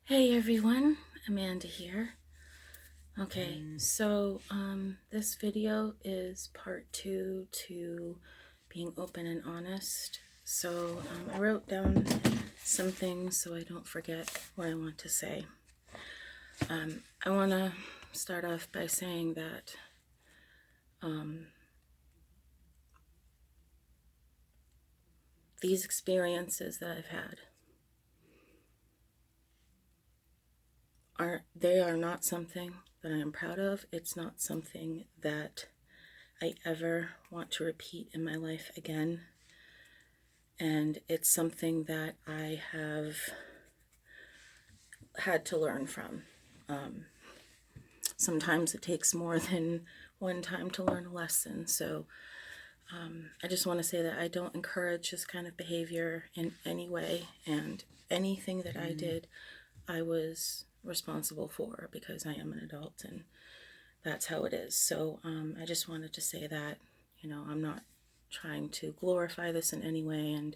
Hey everyone, Amanda here. Okay, so this video is part 2 to being open and honest. So I wrote down some things so I don't forget what I want to say. I want to start off by saying that these experiences that I've had are not something that I am proud of. It's not something that I ever want to repeat in my life again. And it's something that I have had to learn from. Sometimes it takes more than one time to learn a lesson. So I just want to say that I don't encourage this kind of behavior in any way. And anything that I did, I was responsible for because I am an adult and that's how it is. So I just wanted to say that, I'm not trying to glorify this in any way. And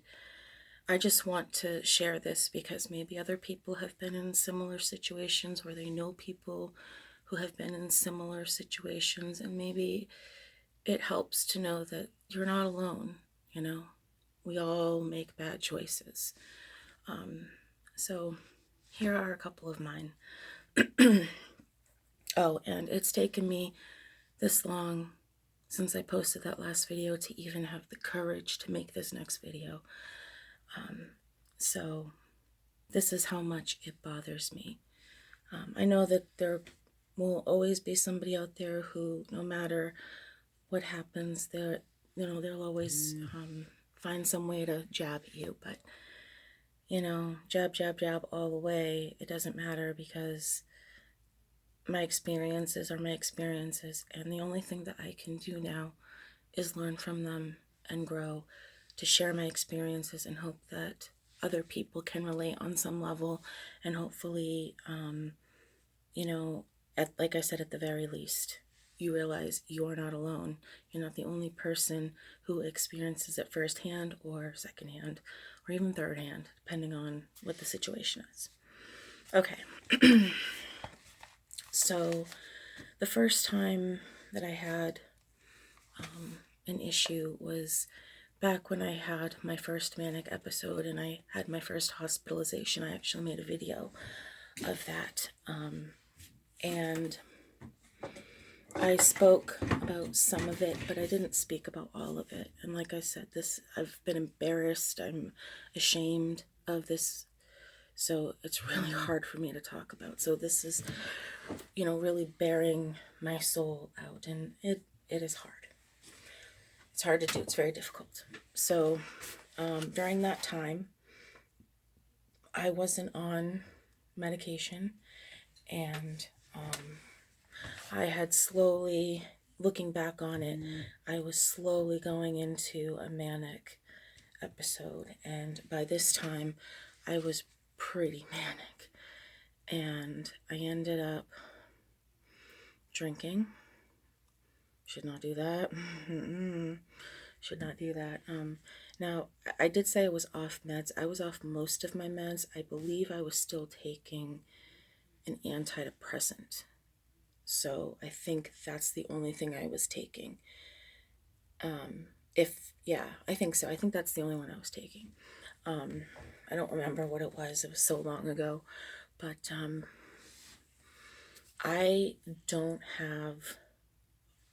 I just want to share this because maybe other people have been in similar situations, or they know people who have been in similar situations, and maybe it helps to know that you're not alone. We all make bad choices. So here are a couple of mine. Oh, and it's taken me this long since I posted that last video to even have the courage to make this next video. So this is how much it bothers me. I know that there will always be somebody out there who, no matter what happens, they'll always find some way to jab at you. But jab, jab, jab all the way, it doesn't matter because my experiences are my experiences, and the only thing that I can do now is learn from them and grow, to share my experiences and hope that other people can relate on some level, and hopefully, like I said, at the very least, you realize you are not alone. You're not the only person who experiences it firsthand or secondhand or even third hand, depending on what the situation is. Okay. So the first time that I had an issue was back when I had my first manic episode and I had my first hospitalization. I actually made a video of that. And I spoke about some of it, but I didn't speak about all of it. And like I said, I've been embarrassed. I'm ashamed of this. So it's really hard for me to talk about. So this is, really bearing my soul out. And it is hard. It's hard to do. It's very difficult. So during that time, I wasn't on medication, and I had slowly, looking back on it, I was slowly going into a manic episode. And by this time, I was pretty manic. And I ended up drinking. Should not do that. Should not do that. Now, I did say I was off meds. I was off most of my meds. I believe I was still taking an antidepressant. So I think that's the only thing I was taking. I think so. I think that's the only one I was taking. I don't remember what it was. It was so long ago. But I don't have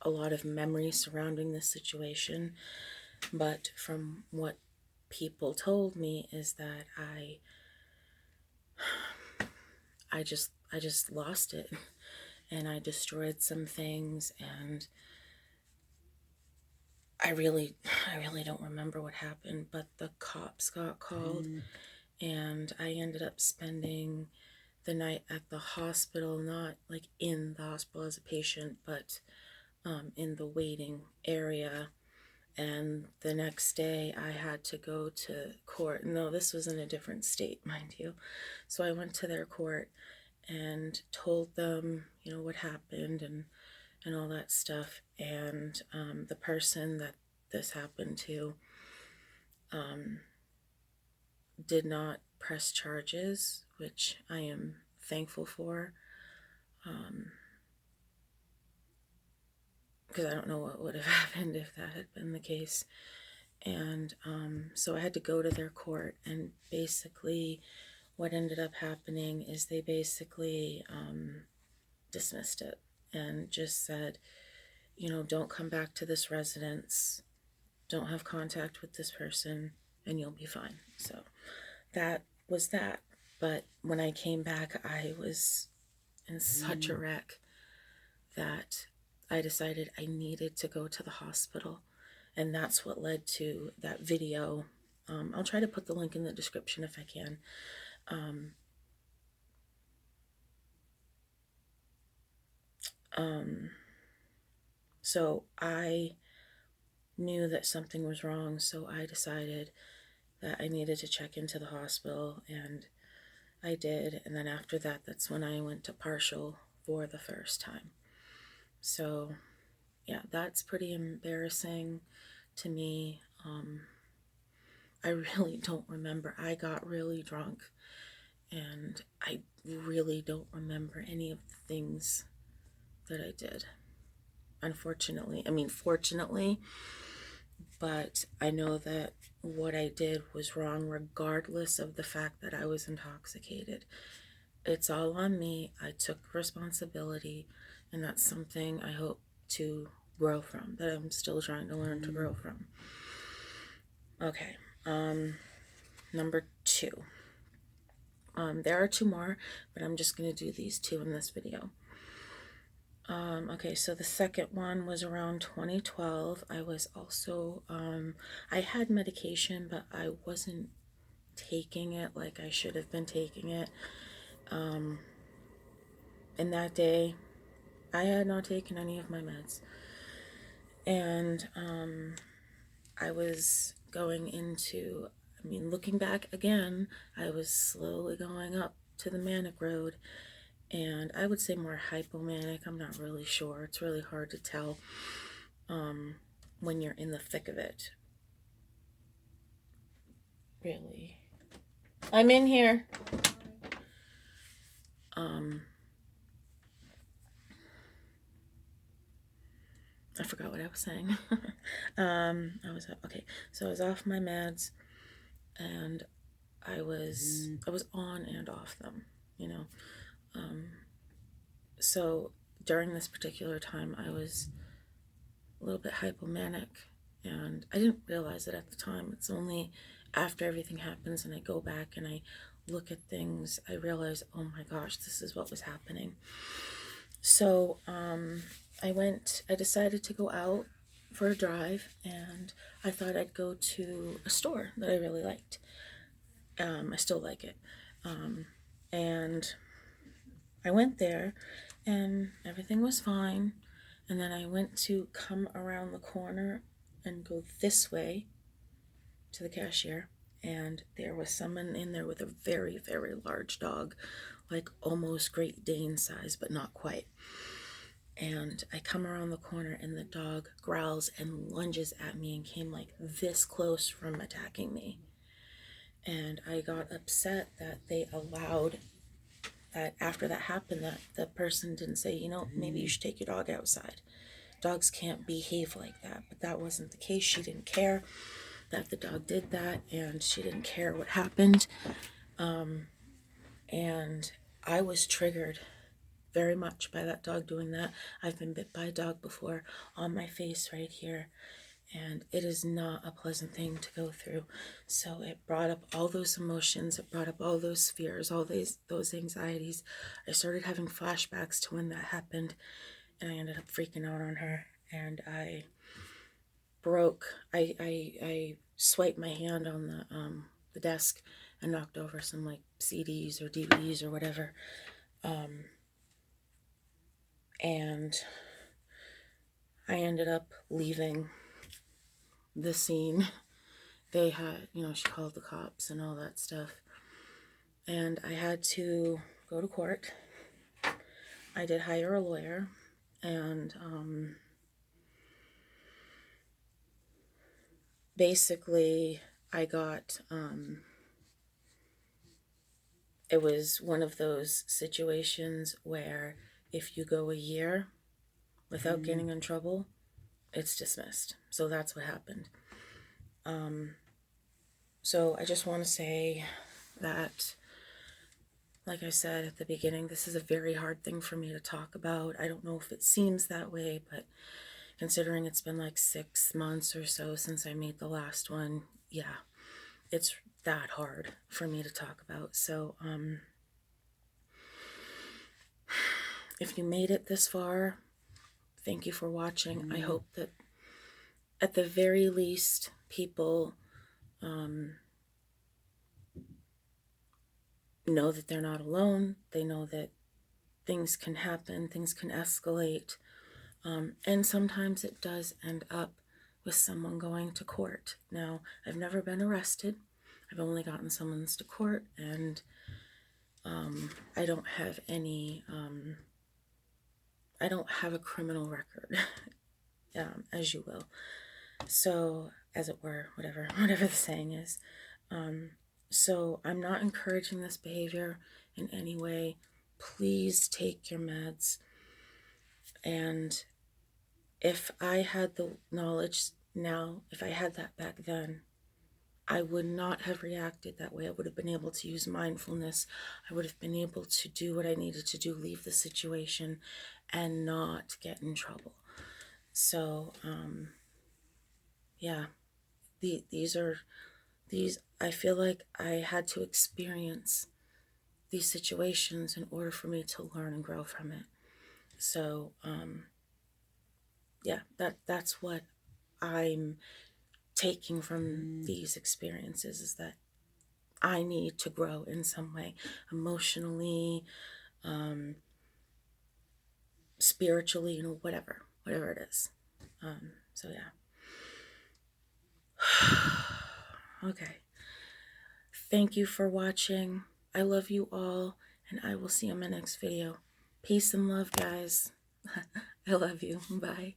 a lot of memory surrounding this situation. But from what people told me is that I just lost it, and I destroyed some things, and I really don't remember what happened, but the cops got called, and I ended up spending the night at the hospital, not like in the hospital as a patient, but in the waiting area. And the next day I had to go to court. No, this was in a different state, mind you. So I went to their court and told them, what happened and all that stuff. And the person that this happened to did not press charges, which I am thankful for, because I don't know what would have happened if that had been the case. And so I had to go to their court, and basically what ended up happening is they basically dismissed it and just said, don't come back to this residence, don't have contact with this person, and you'll be fine. So that was that. But when I came back, I was in such a wreck that I decided I needed to go to the hospital. And that's what led to that video. I'll try to put the link in the description if I can. So I knew that something was wrong, so I decided that I needed to check into the hospital, and I did. And then after that, that's when I went to partial for the first time. So yeah, that's pretty embarrassing to me. I really don't remember. I got really drunk, and I really don't remember any of the things that I did. Unfortunately, fortunately, but I know that what I did was wrong regardless of the fact that I was intoxicated. It's all on me. I took responsibility, and that's something I hope to grow from, that I'm still trying to learn to grow from. Okay, number 2. There are 2 more, but I'm just going to do these 2 in this video. Okay, so the second one was around 2012. I was also, I had medication, but I wasn't taking it like I should have been taking it. And that day, I had not taken any of my meds. And I was going into, looking back again, I was slowly going up to the manic road. And I would say more hypomanic. I'm not really sure. It's really hard to tell when you're in the thick of it. Really. I'm in here. I forgot what I was saying. I was off my meds, and I was on and off them, So during this particular time, I was a little bit hypomanic, and I didn't realize it at the time. It's only after everything happens and I go back and I look at things, I realize, oh my gosh, this is what was happening. So I decided to go out for a drive, and I thought I'd go to a store that I really liked. I still like it. And I went there, and everything was fine. And then I went to come around the corner and go this way to the cashier, and there was someone in there with a very, very large dog, like almost Great Dane size, but not quite. And I come around the corner, and the dog growls and lunges at me and came like this close from attacking me. And I got upset that they allowed that. After that happened, that the person didn't say, maybe you should take your dog outside. Dogs can't behave like that. But that wasn't the case. She didn't care that the dog did that, and she didn't care what happened. And I was triggered very much by that dog doing that. I've been bit by a dog before, on my face right here, and it is not a pleasant thing to go through. So it brought up all those emotions, it brought up all those fears, all those anxieties. I started having flashbacks to when that happened, and I ended up freaking out on her, and I swiped my hand on the desk and knocked over some like CDs or DVDs or whatever. And I ended up leaving the scene. They had, she called the cops and all that stuff. And I had to go to court. I did hire a lawyer, and basically I got it was one of those situations where if you go a year without getting in trouble, it's dismissed. So that's what happened. So I just want to say that, like I said at the beginning, this is a very hard thing for me to talk about. I don't know if it seems that way, but considering it's been like 6 months or so since I made the last one, yeah, it's that hard for me to talk about. So, if you made it this far, thank you for watching. I hope that at the very least, people know that they're not alone. They know that things can happen, things can escalate. And sometimes it does end up with someone going to court. Now, I've never been arrested. I've only gotten summons to court, and I don't have any, I don't have a criminal record, as you will. So, as it were, whatever the saying is. So I'm not encouraging this behavior in any way. Please take your meds. And if I had the knowledge now, if I had that back then, I would not have reacted that way. I would have been able to use mindfulness. I would have been able to do what I needed to do, leave the situation, and not get in trouble. So, yeah, these I feel like I had to experience these situations in order for me to learn and grow from it. So, yeah, that's what I'm taking from these experiences, is that I need to grow in some way, emotionally, spiritually, whatever it is. So yeah. Okay. Thank you for watching. I love you all, and I will see you in my next video. Peace and love, guys. I love you. Bye.